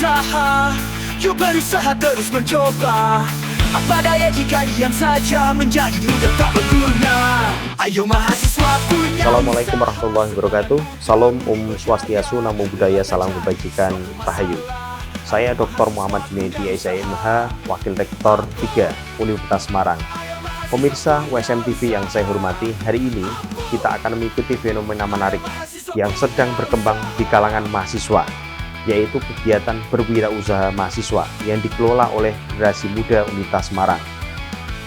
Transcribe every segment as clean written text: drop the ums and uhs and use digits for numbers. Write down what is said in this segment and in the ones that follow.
usaha, yuk berusaha terus mencoba. Apa daya jika diam saja menjadi mudah tak berguna. Ayo mahasiswa punya. Assalamualaikum warahmatullahi wabarakatuh. Salam Swastiastu, Namo Buddhaya, salam kebajikan, Rahayu. Saya Dr. Muhammad Junaidi SIMH, Wakil Rektor 3 Universitas Semarang. Pemirsa USM TV yang saya hormati, hari ini kita akan mengikuti fenomena menarik yang sedang berkembang di kalangan mahasiswa, yaitu kegiatan berwirausaha mahasiswa yang dikelola oleh generasi muda Universitas Semarang.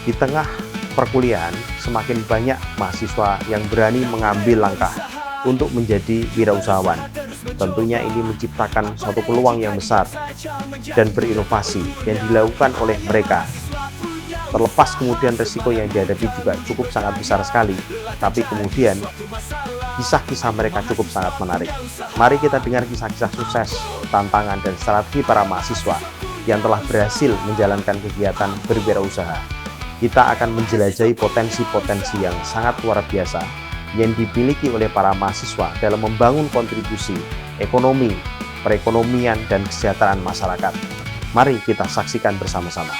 Di tengah perkuliahan, semakin banyak mahasiswa yang berani mengambil langkah untuk menjadi wirausahawan. Tentunya ini menciptakan suatu peluang yang besar dan berinovasi yang dilakukan oleh mereka. Terlepas kemudian resiko yang dihadapi juga cukup sangat besar sekali, tapi kemudian kisah-kisah mereka cukup sangat menarik. Mari kita dengar kisah-kisah sukses, tantangan, dan strategi para mahasiswa yang telah berhasil menjalankan kegiatan berwirausaha. Kita akan menjelajahi potensi-potensi yang sangat luar biasa yang dimiliki oleh para mahasiswa dalam membangun kontribusi ekonomi, perekonomian, dan kesejahteraan masyarakat. Mari kita saksikan bersama-sama.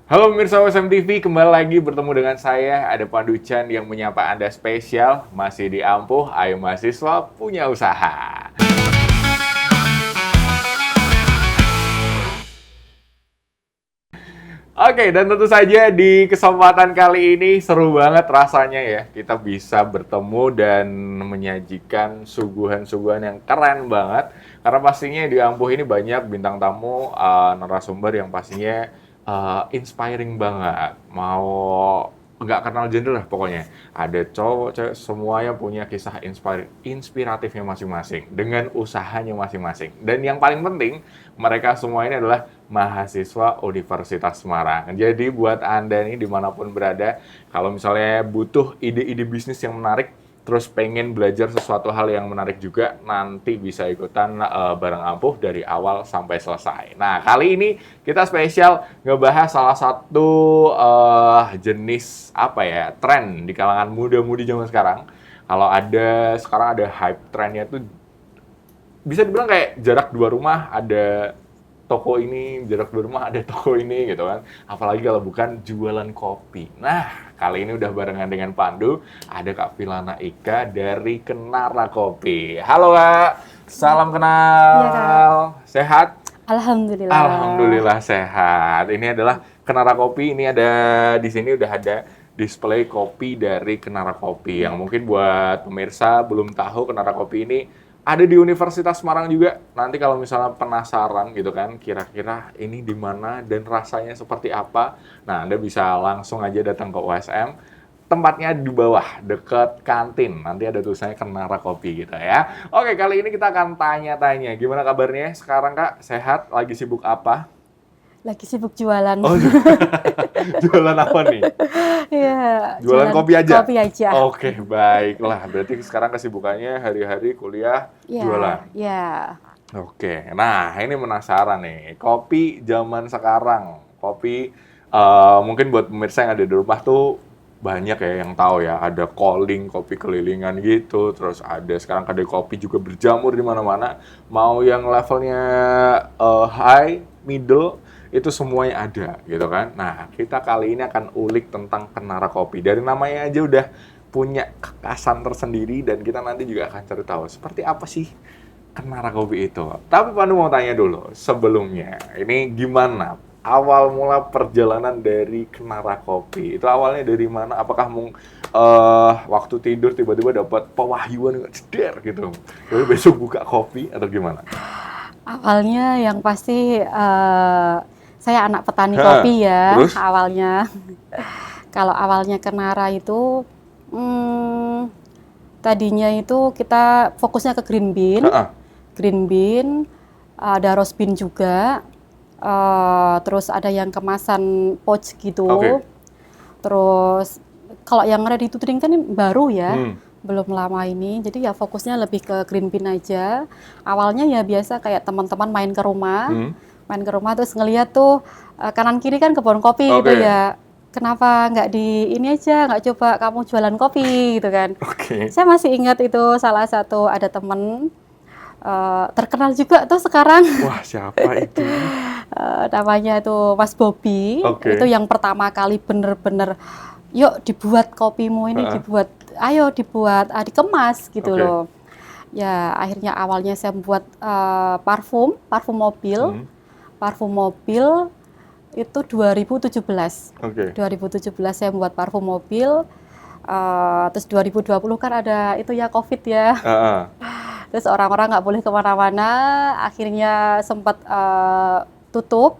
Halo pemirsa USM TV, kembali lagi bertemu dengan saya, ada Pandu Chan yang menyapa Anda spesial, masih di Ampuh, ayo mahasiswa punya usaha. Oke, dan tentu saja di kesempatan kali ini seru banget rasanya ya, kita bisa bertemu dan menyajikan suguhan-suguhan yang keren banget, karena pastinya di Ampuh ini banyak bintang tamu, narasumber yang pastinya inspiring banget, mau nggak kenal gender lah pokoknya. Ada cowok, cewek, semuanya punya kisah inspiratifnya masing-masing, dengan usahanya masing-masing. Dan yang paling penting, mereka semua ini adalah mahasiswa Universitas Semarang. Jadi buat Anda nih dimanapun berada, kalau misalnya butuh ide-ide bisnis yang menarik, terus pengen belajar sesuatu hal yang menarik juga, nanti bisa ikutan bareng Ampuh dari awal sampai selesai. Nah, kali ini kita spesial ngebahas salah satu jenis tren di kalangan muda-mudi zaman sekarang. Kalau sekarang ada hype trennya tuh bisa dibilang kayak jarak 2 rumah ada toko ini, jarak 2 rumah ada toko ini gitu kan. Apalagi kalau bukan jualan kopi. Nah, kali ini udah barengan dengan Pandu, ada Kak Filana Ika dari Kenara Kopi. Halo Kak, salam kenal. Iya, Kak. Sehat? Alhamdulillah. Alhamdulillah sehat. Ini adalah Kenara Kopi, ini ada di sini udah ada display kopi dari Kenara Kopi. Yang mungkin buat pemirsa belum tahu Kenara Kopi ini ada di Universitas Semarang juga. Nanti kalau misalnya penasaran gitu kan, kira-kira ini di mana dan rasanya seperti apa, nah Anda bisa langsung aja datang ke USM. Tempatnya di bawah, dekat kantin. Nanti ada tulisannya Kenara Kopi gitu ya. Oke, kali ini kita akan tanya-tanya. Gimana kabarnya sekarang Kak? Sehat? Lagi sibuk apa? Lagi sibuk jualan. Oh, jualan apa nih? Iya. Jualan kopi aja? Kopi aja. Oke, baiklah. Berarti sekarang kesibukannya hari-hari kuliah, Ya, jualan? ya. Oke, nah ini penasaran nih, kopi zaman sekarang, kopi mungkin buat pemirsa yang ada di rumah tuh banyak ya yang tahu ya, ada calling, kopi kelilingan gitu, terus ada sekarang kedai kopi juga berjamur di mana-mana, mau yang levelnya high, middle, itu semuanya ada gitu kan. Nah, kita kali ini akan ulik tentang Kenara Kopi. Dari namanya aja udah punya kekasan tersendiri dan kita nanti juga akan cari tahu seperti apa sih Kenara Kopi itu. Tapi Pandu mau tanya dulu sebelumnya, ini gimana awal mula perjalanan dari Kenara Kopi? Itu awalnya dari mana? Apakah waktu tidur tiba-tiba dapat pewahyuan ceder gitu, jadi besok buka kopi atau gimana? Awalnya yang pasti saya anak petani kopi ya. Terus? Awalnya. Kalau awalnya Kenara itu tadinya itu kita fokusnya ke green bean. Green bean, ada roast bean juga. Terus ada yang kemasan pouch gitu. Oke. Terus kalau yang ready to drink kan baru ya. Belum lama ini, jadi ya fokusnya lebih ke green bean aja. Awalnya ya biasa kayak teman-teman main ke rumah terus ngeliat tuh kanan kiri kan kebun kopi gitu ya. Kenapa nggak di ini aja, nggak coba kamu jualan kopi gitu kan? Saya masih ingat itu salah satu ada temen terkenal juga tuh sekarang. Wah, siapa itu? Namanya itu Mas Bobby. Oke. Itu yang pertama kali bener-bener, yuk dibuat kopimu ini, ayo dibuat, dikemas gitu Oke. loh. Ya akhirnya awalnya saya membuat parfum mobil. Parfum mobil itu 2017. Oke. 2017 saya membuat parfum mobil. Terus 2020 kan ada itu ya COVID ya. Terus orang-orang nggak boleh kemana-mana, akhirnya sempat tutup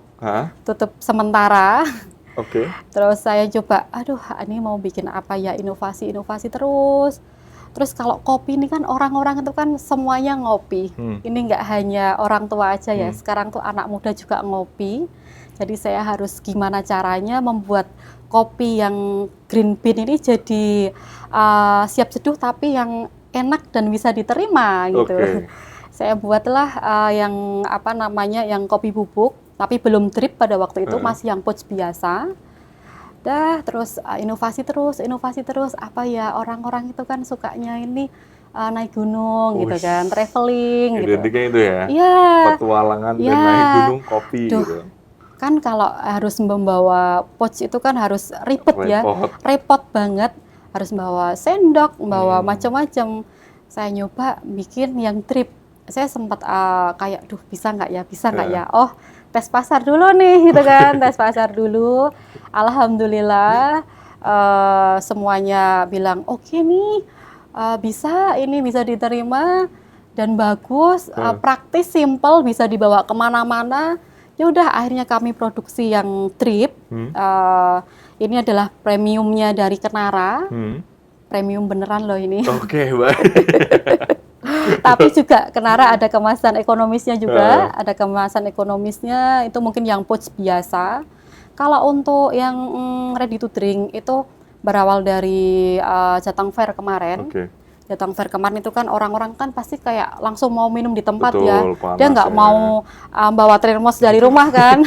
sementara. Oke. Terus saya coba, aduh ini mau bikin apa ya, inovasi terus. Terus kalau kopi ini kan orang-orang itu kan semuanya ngopi. Ini nggak hanya orang tua aja ya, sekarang tuh anak muda juga ngopi. Jadi saya harus gimana caranya membuat kopi yang green bean ini jadi siap seduh tapi yang enak dan bisa diterima gitu. Oke. Saya buatlah yang apa namanya, yang kopi bubuk, tapi belum drip pada waktu itu, masih yang pouch biasa. Terus inovasi terus, apa ya, orang-orang itu kan sukanya ini naik gunung gitu kan, traveling gitu. Identiknya itu ya? Iya. Petualangan dan naik gunung kopi gitu. Kan kalau harus membawa pouch itu kan harus ribet ya, repot banget. Harus bawa sendok, bawa macam-macam. Saya nyoba bikin yang drip. Saya sempat kayak, bisa nggak ya? Oh, tes pasar dulu nih, gitu kan. Tes pasar dulu. Alhamdulillah, semuanya bilang, oke nih, bisa diterima, dan bagus, praktis, simple, bisa dibawa kemana-mana. Ya udah, akhirnya kami produksi yang drip. Ini adalah premiumnya dari Kenara. Premium beneran loh ini. Oke, baik. Tapi juga Kenara ada kemasan ekonomisnya juga. Ada kemasan ekonomisnya, itu mungkin yang pouch biasa. Kalau untuk yang ready to drink, itu berawal dari Jateng Fair kemarin. Jateng Fair kemarin itu kan orang-orang kan pasti kayak langsung mau minum di tempat. Betul, ya. Panas, Dia nggak mau bawa termos dari rumah kan.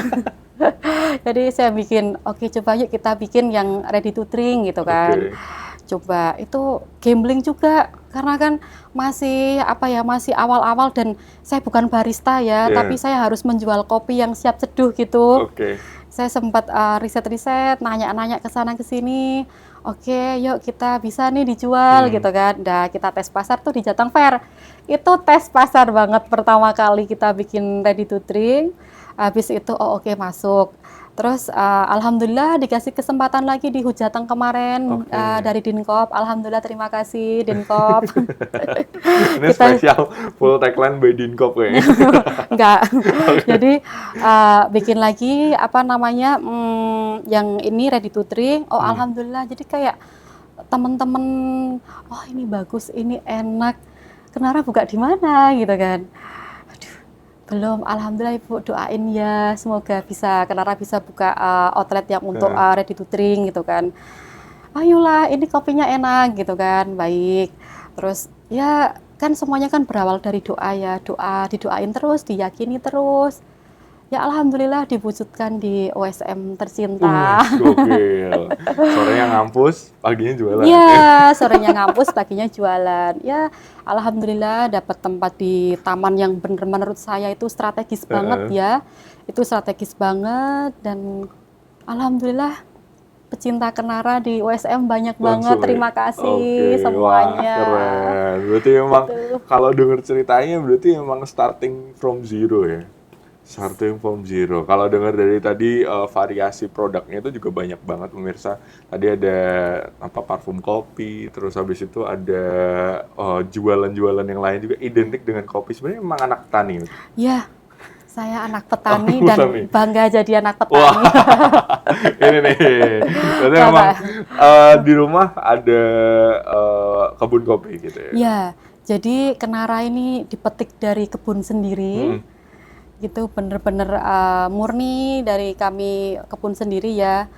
Jadi saya bikin, coba yuk kita bikin yang ready to drink gitu kan. Coba, itu gambling juga karena kan masih awal-awal dan saya bukan barista ya, tapi saya harus menjual kopi yang siap seduh gitu. Saya sempat riset-riset, nanya-nanya ke sana ke sini. Oke, yuk kita bisa nih dijual gitu kan. Nah, kita tes pasar tuh di Jateng Fair. Itu tes pasar banget pertama kali kita bikin ready to drink. Habis itu oke, masuk. Terus alhamdulillah dikasih kesempatan lagi di Hujateng kemarin dari Dinkop. Alhamdulillah, terima kasih Dinkop. Ini spesial full tagline by Dinkop kayaknya. Enggak. Jadi bikin lagi yang ini ready to drink. Alhamdulillah. Jadi kayak teman-teman, ini bagus, ini enak. Kenara buka di mana gitu kan. Belum, alhamdulillah Ibu, doain ya, semoga Kenara bisa buka outlet yang untuk ready to drink gitu kan. Ayolah, ini kopinya enak gitu kan, baik. Terus ya kan semuanya kan berawal dari doa ya, didoain terus, diyakini terus. Ya alhamdulillah diwujudkan di OSM tercinta. Gokil. Sorenya ngampus, paginya jualan. Iya, sorenya ngampus, paginya jualan. Ya alhamdulillah dapat tempat di taman yang bener menurut saya itu strategis banget ya. Itu strategis banget dan alhamdulillah pecinta Kenara di OSM banyak banget. Terima kasih semuanya. Wah, keren. Berarti memang kalau dengar ceritanya berarti memang starting from zero ya. Starting from zero. Kalau dengar dari tadi variasi produknya itu juga banyak banget pemirsa. Tadi ada parfum kopi, terus habis itu ada jualan-jualan yang lain juga identik dengan kopi. Sebenarnya memang anak petani. Iya, saya anak petani dan bangga jadi anak petani. Wah, ini nih. Berarti memang di rumah ada kebun kopi gitu ya? Iya, jadi Kenara ini dipetik dari kebun sendiri. Gitu, bener-bener murni dari kami kebun sendiri ya.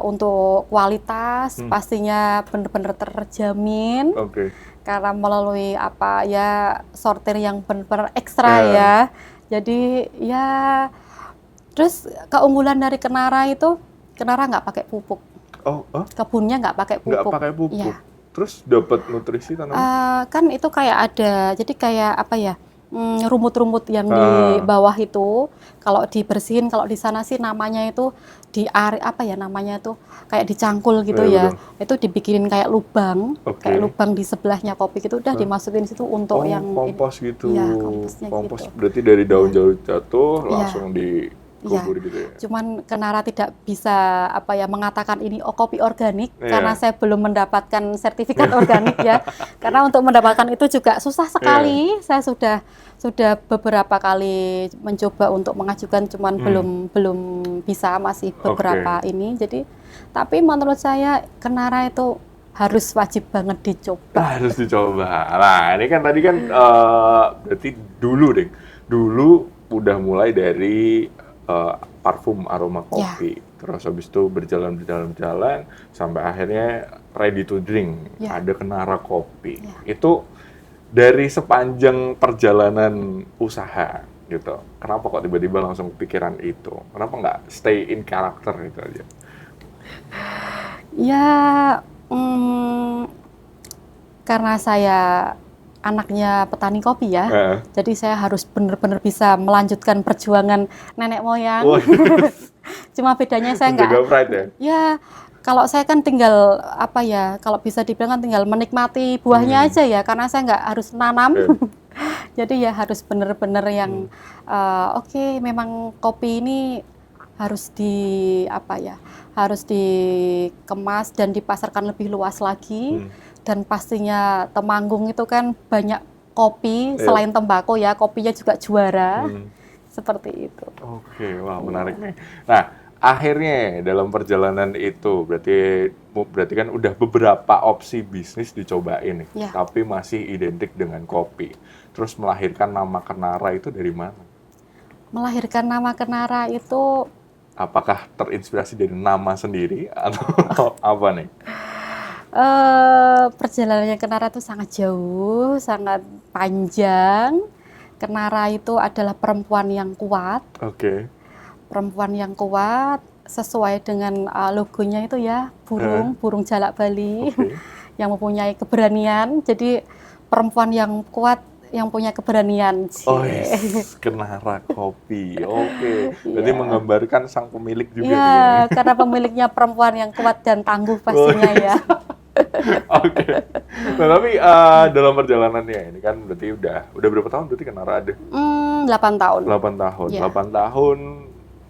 Untuk kualitas pastinya bener-bener terjamin. Karena melalui sortir yang bener-bener ekstra ya. Jadi ya, terus keunggulan dari Kenara itu, Kenara nggak pakai pupuk. Kebunnya nggak pakai pupuk. Nggak pakai pupuk. Ya. Terus dapat nutrisi tanaman? Kan itu kayak ada, jadi kayak rumput-rumput yang di bawah itu kalau dibersihin, kalau di sana sih namanya itu apa ya namanya itu kayak dicangkul gitu ya. Itu dibikinin kayak lubang di sebelahnya kopi gitu udah dimasukin situ untuk yang kompos ini. gitu. Iya, komposnya Kompos gitu. berarti dari daun jatuh Iya. langsung dikubur gitu ya. Cuman Kenara tidak bisa mengatakan ini kopi organik karena saya belum mendapatkan sertifikat organik ya. Karena untuk mendapatkan itu juga susah sekali. Saya sudah beberapa kali mencoba untuk mengajukan, cuman belum bisa, masih beberapa ini. Jadi tapi menurut saya Kenara itu harus wajib banget dicoba. Harus dicoba. Nah, ini kan tadi kan berarti dulu udah mulai dari parfum aroma kopi. Terus habis itu berjalan sampai akhirnya ready to drink. Ada Kenara kopi. Itu dari sepanjang perjalanan usaha gitu. Kenapa kok tiba-tiba langsung kepikiran itu? Kenapa nggak stay in character gitu aja? Ya, karena saya anaknya petani kopi ya, jadi saya harus benar-benar bisa melanjutkan perjuangan nenek moyang. Cuma bedanya saya nggak. Ya, kalau saya kan tinggal kalau bisa dibilang kan tinggal menikmati buahnya aja ya, karena saya nggak harus nanam. Jadi ya harus benar-benar yang memang kopi ini harus harus dikemas dan dipasarkan lebih luas lagi. Dan pastinya Temanggung itu kan banyak kopi selain tembakau ya, kopinya juga juara. Seperti itu. Oke, wah menarik nih. Nah, akhirnya dalam perjalanan itu berarti kan udah beberapa opsi bisnis dicobain nih, tapi masih identik dengan kopi. Terus melahirkan nama Kenara itu dari mana? Melahirkan nama Kenara itu apakah terinspirasi dari nama sendiri atau apa nih? Perjalanannya Kenara itu sangat jauh, sangat panjang. Kenara itu adalah perempuan yang kuat. Perempuan yang kuat sesuai dengan logonya itu ya, burung jalak Bali yang mempunyai keberanian. Jadi perempuan yang kuat yang punya keberanian. Kenara kopi. Berarti menggambarkan sang pemilik juga. Iya, karena pemiliknya perempuan yang kuat dan tangguh pastinya ya. Nah, tapi dalam perjalanannya ini kan berarti udah berapa tahun berarti Kenara ada? 8 tahun. 8 tahun. 8 tahun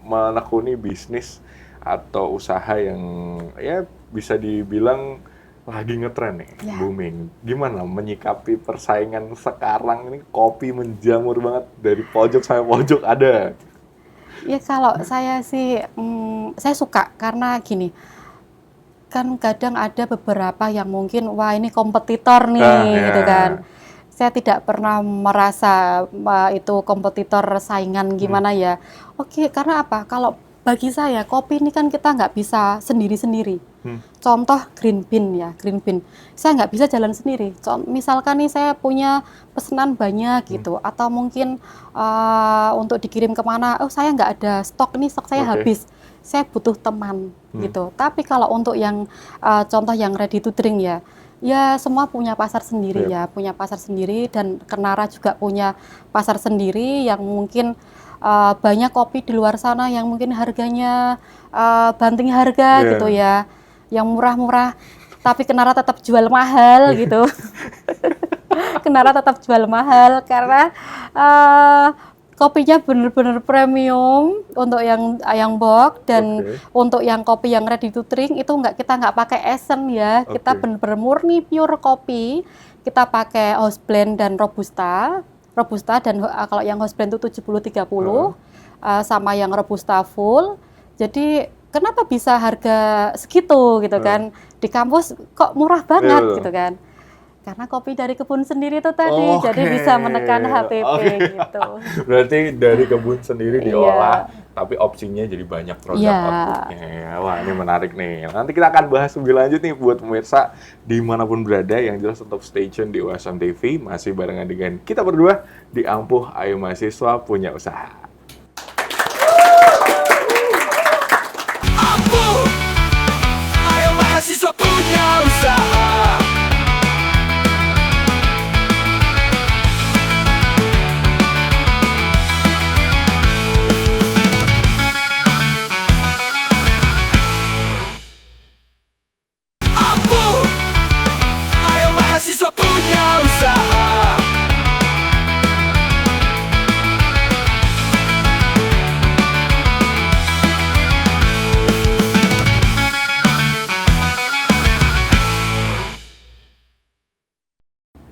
menekuni bisnis atau usaha yang ya bisa dibilang lagi ngetren nih, booming. Gimana menyikapi persaingan sekarang ini, kopi menjamur banget dari pojok sampai pojok ada? Ya kalau saya sih, saya suka karena gini, kan kadang ada beberapa yang mungkin, wah ini kompetitor nih, gitu kan. Saya tidak pernah merasa itu kompetitor saingan gimana ya. Karena apa? Kalau bagi saya kopi ini kan kita nggak bisa sendiri-sendiri. Contoh green bean ya, green bean. Saya nggak bisa jalan sendiri. Misalkan nih saya punya pesanan banyak gitu, atau mungkin untuk dikirim kemana, saya nggak ada stok, ini stok saya habis. Saya butuh teman gitu. Tapi kalau untuk yang contoh yang ready to drink ya semua punya pasar sendiri punya pasar sendiri, dan Kenara juga punya pasar sendiri yang mungkin banyak kopi di luar sana yang mungkin harganya banting harga gitu ya, yang murah-murah, tapi Kenara tetap jual mahal gitu. Kenara tetap jual mahal karena kopinya benar-benar premium untuk yang box, dan untuk yang kopi yang ready to drink itu kita nggak pakai esen ya, kita benar-benar murni pure kopi. Kita pakai house blend dan robusta dan kalau yang house blend itu 70-30 sama yang robusta full. Jadi kenapa bisa harga segitu gitu kan? Di kampus kok murah banget gitu kan? Karena kopi dari kebun sendiri itu tadi, jadi bisa menekan HPP gitu. Berarti dari kebun sendiri diolah, tapi opsinya jadi banyak produk outputnya. Wah, ini menarik nih. Nanti kita akan bahas lebih lanjut nih buat pemirsa dimanapun berada, yang jelas tetap stay tune di USM TV. Masih barengan dengan kita berdua di Ampuh Ayo Mahasiswa Punya Usaha. Ampuh Ayo Mahasiswa Punya Usaha.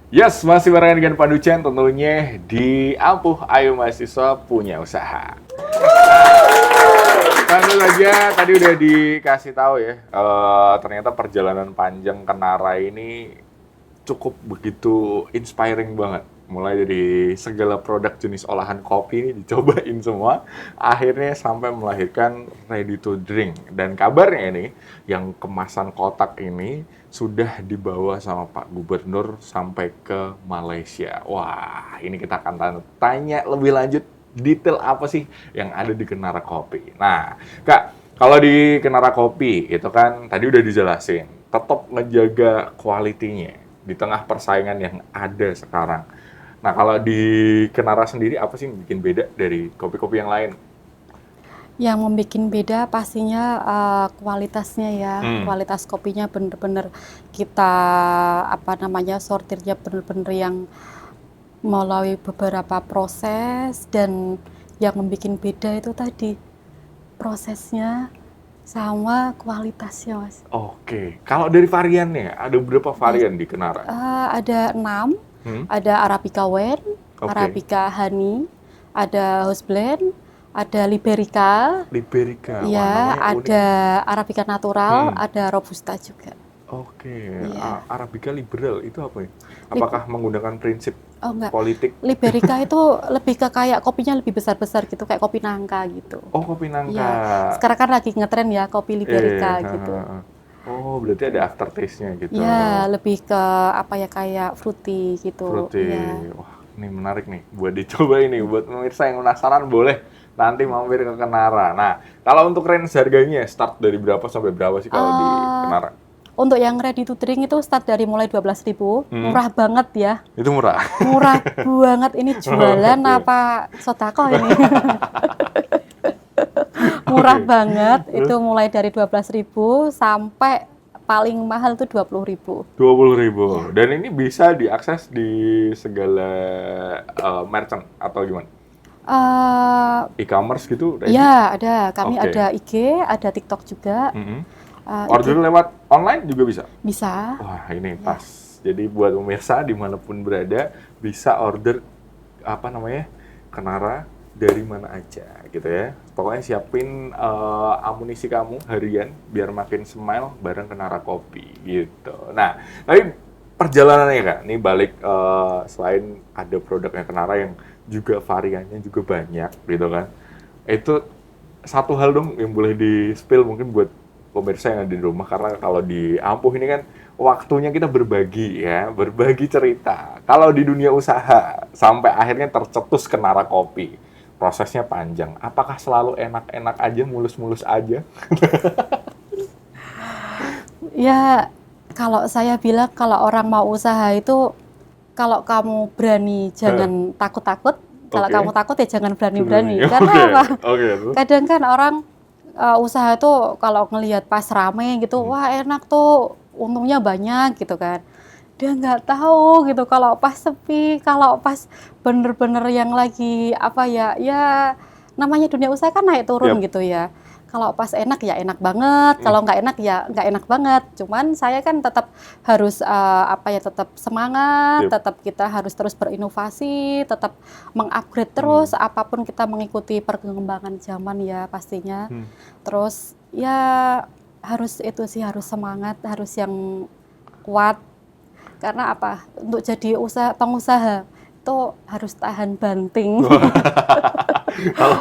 Yes, masih barengan dengan Pak Duchen tentunya di Ampuh Ayo Mahasiswa Punya Usaha. Tentu saja tadi udah dikasih tahu ya, ternyata perjalanan panjang Kenara ini cukup begitu inspiring banget. Mulai dari segala produk jenis olahan kopi ini dicobain semua, akhirnya sampai melahirkan ready to drink. Dan kabarnya ini, yang kemasan kotak ini sudah dibawa sama Pak Gubernur sampai ke Malaysia. Wah, ini kita akan tanya lebih lanjut, detail apa sih yang ada di Kenara Kopi. Nah, Kak, kalau di Kenara Kopi itu kan tadi udah dijelasin, tetap ngejaga kualitinya di tengah persaingan yang ada sekarang. Nah, kalau di Kenara sendiri apa sih yang bikin beda dari kopi-kopi yang lain? Yang membuat beda pastinya kualitasnya ya, kualitas kopinya bener-bener kita sortirnya bener-bener yang melalui beberapa proses, dan yang membuat beda itu tadi prosesnya sama kualitasnya, Mas. Oke, kalau dari variannya ada berapa varian di Kenara? Ada 6, ada Arabica Wen, Arabica Honey, ada House Blend, ada Liberica, ya, wah, ada unik. Arabica Natural, ada Robusta juga. Oke, Iya. Arabica Liberal itu apa ya? Apakah menggunakan prinsip Oh enggak, politik? Liberica itu lebih ke kayak kopinya lebih besar-besar gitu, kayak kopi nangka gitu. Oh, kopi nangka. Iya, sekarang kan lagi ngetren ya kopi Liberica gitu. Oh, berarti ada aftertaste-nya gitu. Iya, lebih ke kayak fruity gitu. Fruity. Iya. Wah, ini menarik nih buat dicoba ini. Buat pemirsa yang penasaran boleh nanti mampir ke Kenara. Nah, kalau untuk range harganya start dari berapa sampai berapa sih kalau di Kenara? Untuk yang ready to drink itu start dari mulai 12.000, murah banget ya. Itu murah. Murah banget, ini jualan apa sodako ini? Murah banget, itu mulai dari 12.000 sampai paling mahal tuh 20.000. 20.000. Dan ini bisa diakses di segala merchant atau gimana? E-commerce gitu? Ya, ada. Kami Oke. ada IG, ada TikTok juga. Order lewat online juga bisa? Bisa. Wah, ini pas. Jadi buat pemirsa dimanapun berada bisa order Kenara dari mana aja gitu ya. Pokoknya siapin amunisi kamu harian biar makin smile bareng Kenara Kopi gitu. Nah, tapi perjalanannya Kak, ini balik selain ada produknya Kenara yang juga variannya juga banyak gitu kan. Itu satu hal dong yang boleh di-spill mungkin buat pemirsa yang ada di rumah, karena kalau di Ampuh ini kan waktunya kita berbagi ya, berbagi cerita. Kalau di dunia usaha sampai akhirnya tercetus Kenara Kopi, prosesnya panjang. Apakah selalu enak-enak aja, mulus-mulus aja? Ya, kalau saya bilang kalau orang mau usaha itu, kalau kamu berani jangan takut-takut, kalau Oke. kamu takut ya jangan berani-berani. Karena Oke. apa? Oke, terus? Kadang kan orang usaha tuh kalau ngelihat pas rame gitu, wah enak tuh, untungnya banyak gitu kan. Dia nggak tahu gitu kalau pas sepi, kalau pas bener-bener yang lagi ya namanya dunia usaha kan naik turun gitu ya. Kalau pas enak ya enak banget, kalau nggak enak ya nggak enak banget. Cuman saya kan tetap harus tetap semangat, tetap kita harus terus berinovasi, tetap mengupgrade terus, apapun kita mengikuti perkembangan zaman ya pastinya. Terus ya harus itu sih, harus semangat, harus yang kuat. Karena apa? Untuk jadi pengusaha itu harus tahan banting.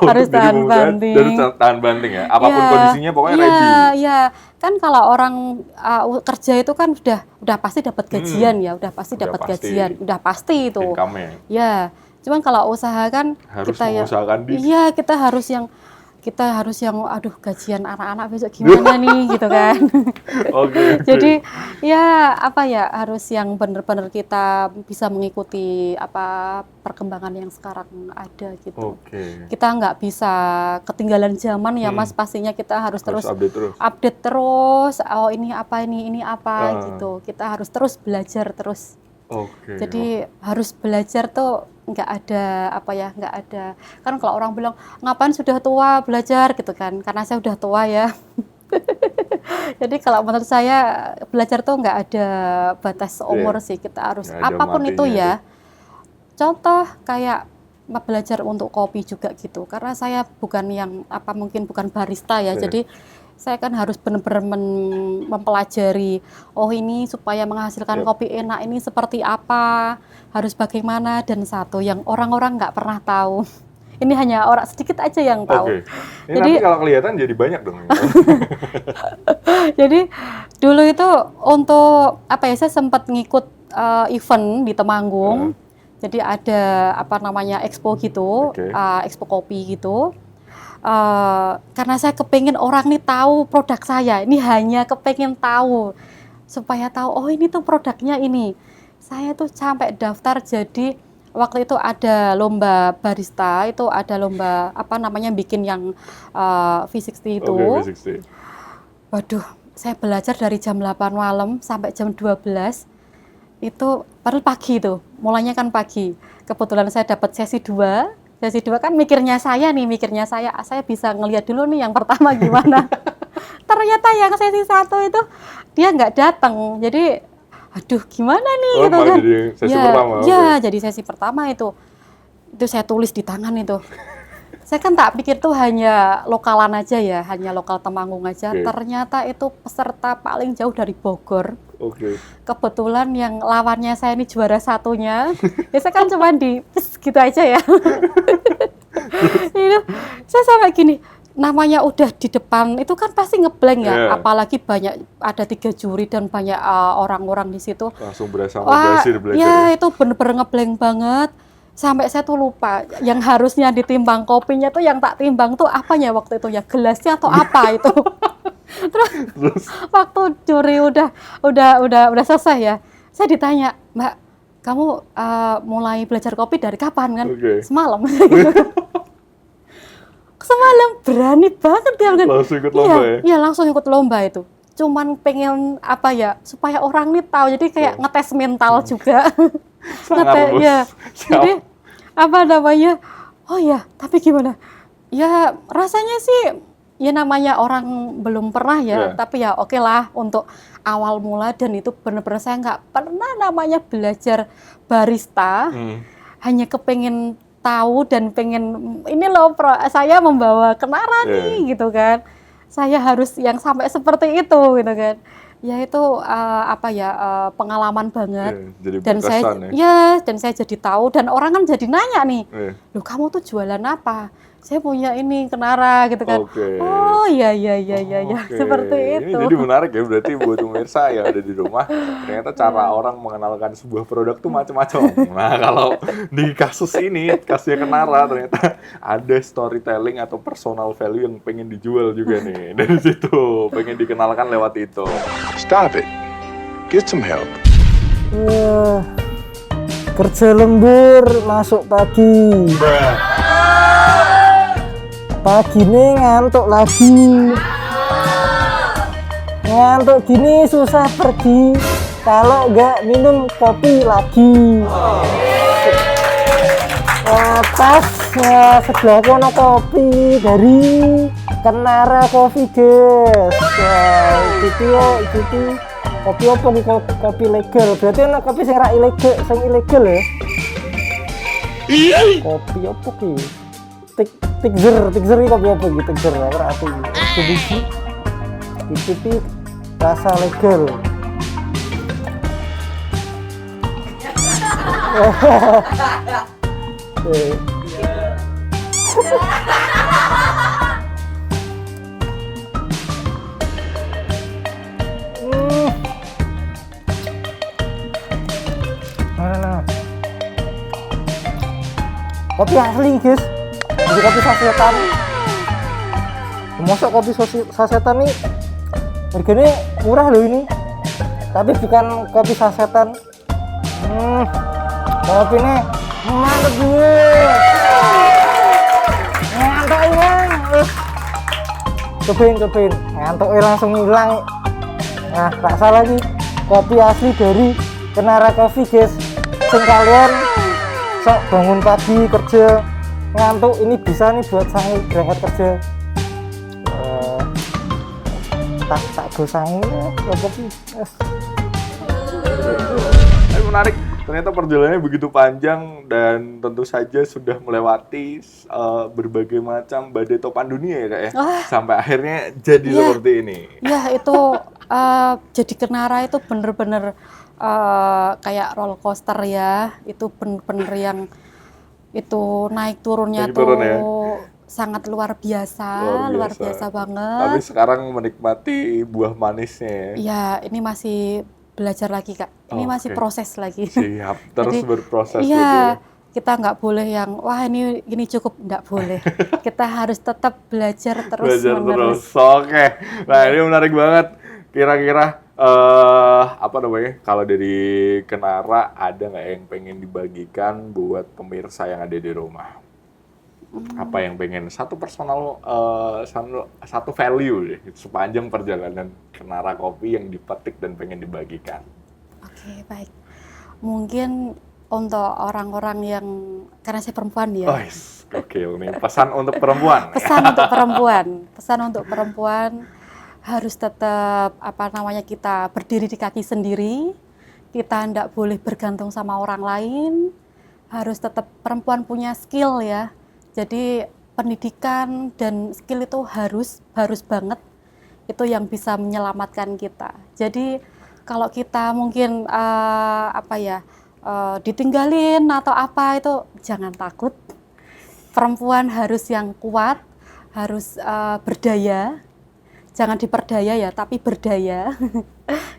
Harus tahan banting. Harus tahan banting ya. Apapun kondisinya pokoknya ready. Iya. Kan kalau orang kerja itu kan udah pasti dapat gajian ya, udah pasti dapat gajian, udah pasti itu. Income-nya. Ya. Cuman kalau usaha kan Harus kita mengusahakan diri. Iya, kita harus yang aduh gajian anak-anak besok gimana nih gitu kan. Oke. Jadi ya harus yang benar-benar kita bisa mengikuti perkembangan yang sekarang ada gitu. Oke. Kita nggak bisa ketinggalan zaman ya Mas, pastinya kita harus terus update terus. Oh ini apa gitu. Kita harus terus belajar terus. Oke. Jadi harus belajar tuh nggak ada. Kan kalau orang bilang ngapain sudah tua belajar gitu kan, karena saya udah tua ya. Jadi kalau menurut saya belajar tuh nggak ada batas umur sih, kita harus Nggak ada apapun itu matinya ya. Contoh kayak belajar untuk kopi juga gitu. Karena saya bukan yang mungkin bukan barista ya. Jadi saya kan harus benar-benar mempelajari, oh ini supaya menghasilkan kopi enak ini seperti apa, harus bagaimana, dan satu yang orang-orang nggak pernah tahu. Ini hanya orang sedikit aja yang tahu. Ini Jadi nanti kalau kelihatan jadi banyak dong. jadi dulu itu untuk saya sempat ngikut event di Temanggung. Jadi ada expo gitu, expo kopi gitu. Karena saya kepengen orang nih tahu produk saya. Ini hanya kepengen tahu supaya tahu, oh ini tuh produknya ini. Saya tuh sampai daftar, jadi waktu itu ada lomba barista, itu ada lomba bikin yang V60 itu. V60. Waduh, saya belajar dari jam 8 malam sampai jam 12. Itu padahal pagi tuh, mulainya kan pagi. Kebetulan saya dapat sesi 2. Sesi 2 kan mikirnya saya bisa ngelihat dulu nih yang pertama gimana. Ternyata yang sesi 1 itu dia nggak datang. Jadi aduh gimana nih gitu kan. Jadi sesi pertama. Jadi sesi pertama itu saya tulis di tangan itu. Saya kan tak pikir tuh hanya lokalan aja ya, hanya lokal Temanggung aja. Ternyata itu peserta paling jauh dari Bogor. Kebetulan yang lawannya saya ini juara satunya. Ya saya kan cuma gitu aja ya. Itu saya sampai gini, namanya udah di depan itu kan pasti ngeblank ya, apalagi banyak, ada 3 juri dan banyak orang-orang di situ. Langsung berasa belajar. Ya itu bener-bener ngeblank banget. Sampai saya tuh lupa, yang harusnya ditimbang kopinya tuh yang tak timbang tuh apanya waktu itu ya, gelasnya atau apa itu. Terus waktu juri udah selesai ya, saya ditanya, Mbak, kamu mulai belajar kopi dari kapan kan? Semalam. Semalam, berani banget dia kan. Langsung ikut lomba ya? Iya, langsung ikut lomba itu. Cuman pengen supaya orang nih tahu, jadi kayak ngetes mental juga. Jadi oh ya, tapi gimana? Ya rasanya sih, ya namanya orang belum pernah ya, tapi ya oke lah untuk awal mula, dan itu benar-benar saya nggak pernah namanya belajar barista, hanya kepengen tahu dan pengen ini loh saya membawa kenara nih gitu kan, saya harus yang sampai seperti itu gitu kan. Ya itu pengalaman banget. Jadi dan saya jadi tahu, dan orang kan jadi nanya nih, loh kamu tuh jualan apa? Saya punya ini kenara gitu kan. Oh iya seperti itu. Ini jadi menarik ya, berarti buat pemirsa yang ada di rumah, ternyata cara orang mengenalkan sebuah produk tuh macam-macam. Nah kalau di kasus ini, kasusnya kenara, ternyata ada storytelling atau personal value yang pengen dijual juga nih. Dari situ pengen dikenalkan lewat itu. Stop it. Get some help. Kerja lembur, masuk pagi. Pagi nih ngantuk lagi. Ngantuk gini susah pergi kalau nggak minum kopi lagi. Pas sebelah kono kopi dari Kenara Coffee guys. Itu kopi apa nih, kopi legal. Berarti ana kopi sing ra ilegal, sing ilegal ya. Kopi apa ki? Tikzer iki kopi apa iki? Tikzer ora ati. Iki rasa legal. Kopi asli guys, ini kopi sasetan. Masa kopi sasetan nih harganya murah loh ini, tapi bukan kopi sasetan. Kopi ini mantep gue, ngantuk ini. Cobain, ngantuknya langsung hilang. Nah, tak salah nih, kopi asli dari Kenara Coffee guys. Sing kalian sok bangun pagi kerja ngantuk, ini bisa nih buat saya berangkat kerja. Tak rego sangu apa ki. Tapi menarik, ternyata perjalanannya begitu panjang dan tentu saja sudah melewati berbagai macam badai topan dunia ya Kak ya. Sampai akhirnya jadi seperti ini. Ya itu jadi Kenara itu bener-bener kayak roller coaster ya. Itu bener-bener yang itu naik turunnya sangat luar biasa banget. Tapi sekarang menikmati buah manisnya ya. Ya ini masih belajar lagi Kak. Ini masih proses lagi. Siap, terus jadi, berproses iya, gitu ya. Kita nggak boleh yang wah ini cukup, nggak boleh. Kita harus tetap belajar terus menerus. Oke. Nah ini menarik banget. Kira-kira apa namanya? Kalau dari Kenara ada nggak yang pengen dibagikan buat pemirsa yang ada di rumah? Apa yang pengen satu personal satu value deh sepanjang perjalanan Kenara Kopi yang dipetik dan pengen dibagikan? Oke, baik. Mungkin untuk orang-orang yang karena saya perempuan ya. Oke, nih pesan untuk perempuan. Pesan untuk perempuan harus tetap kita berdiri di kaki sendiri. Kita tidak boleh bergantung sama orang lain. Harus tetap perempuan punya skill ya. Jadi pendidikan dan skill itu harus banget, itu yang bisa menyelamatkan kita. Jadi kalau kita mungkin ditinggalin atau apa itu jangan takut. Perempuan harus yang kuat, harus berdaya. Jangan diperdaya ya, tapi berdaya.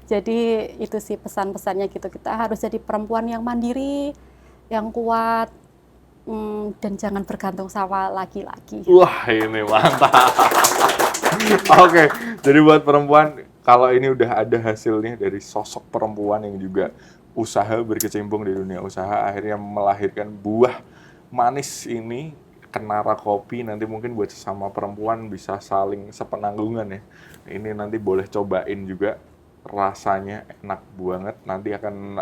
Jadi itu sih pesan-pesannya gitu. Kita harus jadi perempuan yang mandiri, yang kuat. Dan jangan bergantung sama laki-laki. Wah ini mantap. Oke, jadi buat perempuan, kalau ini udah ada hasilnya dari sosok perempuan yang juga usaha berkecimpung di dunia usaha, akhirnya melahirkan buah manis ini, Kenara Kopi, nanti mungkin buat sesama perempuan bisa saling sepenanggungan ya. Ini nanti boleh cobain juga, rasanya enak banget, nanti akan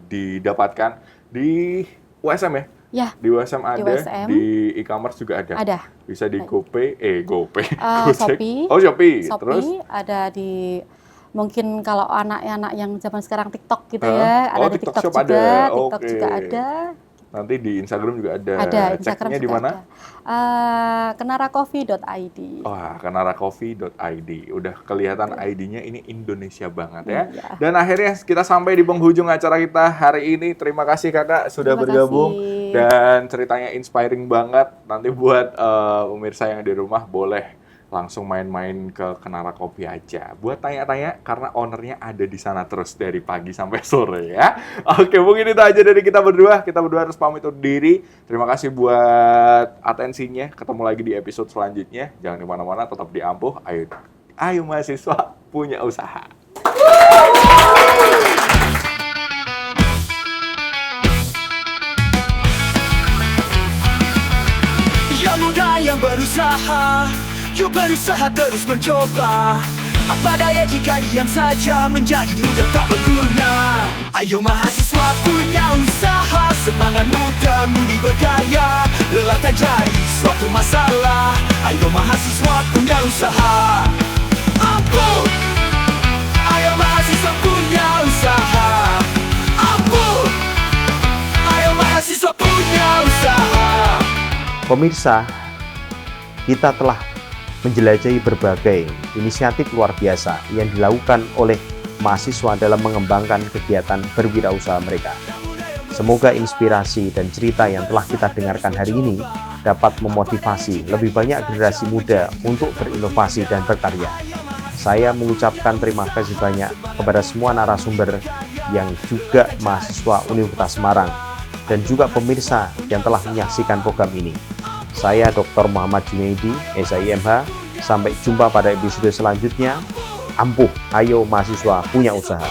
didapatkan di USM ya? Ya, di USM ada, USM. di e-commerce juga ada. Ada. Bisa di GoPay, Gojek. Shopee. Oh, Shopee. Terus ada di mungkin kalau anak-anak yang zaman sekarang TikTok gitu ya, ada di TikTok juga, TikTok juga ada. Nanti di Instagram juga ada. Ada, Instagram Ceknya di juga mana? Kenaracoffee.id. Wah, kenaracoffee.id. Udah kelihatan ID-nya ini Indonesia banget ya. Iya. Dan akhirnya kita sampai di penghujung acara kita hari ini. Terima kasih Kakak sudah bergabung. Dan ceritanya inspiring banget. Nanti buat pemirsa yang di rumah boleh langsung main-main ke Kenara Kopi aja. Buat tanya-tanya, karena ownernya ada di sana terus dari pagi sampai sore ya. Oke, mungkin itu aja dari kita berdua. Kita berdua harus pamit undur diri. Terima kasih buat atensinya. Ketemu lagi di episode selanjutnya. Jangan kemana-mana, tetap di Ampuh. Ayo mahasiswa punya usaha. Yang muda yang berusaha, yuk berusaha terus mencoba. Apa daya jika diam saja menjadi muda tak berguna. Ayo mahasiswa punya usaha, semangat muda mudi berdaya. Lelah tak jadi suatu masalah. Ayo mahasiswa punya usaha. Ampuh. Ayo mahasiswa punya usaha. Ampuh. Ayo mahasiswa punya usaha. Pemirsa, kita telah menjelajahi berbagai inisiatif luar biasa yang dilakukan oleh mahasiswa dalam mengembangkan kegiatan berwirausaha mereka. Semoga inspirasi dan cerita yang telah kita dengarkan hari ini dapat memotivasi lebih banyak generasi muda untuk berinovasi dan berkarya. Saya mengucapkan terima kasih banyak kepada semua narasumber yang juga mahasiswa Universitas Semarang dan juga pemirsa yang telah menyaksikan program ini. Saya Dr. Muhammad Junaidi, SIMH. Sampai jumpa pada episode selanjutnya. Ampuh, ayo mahasiswa punya usaha.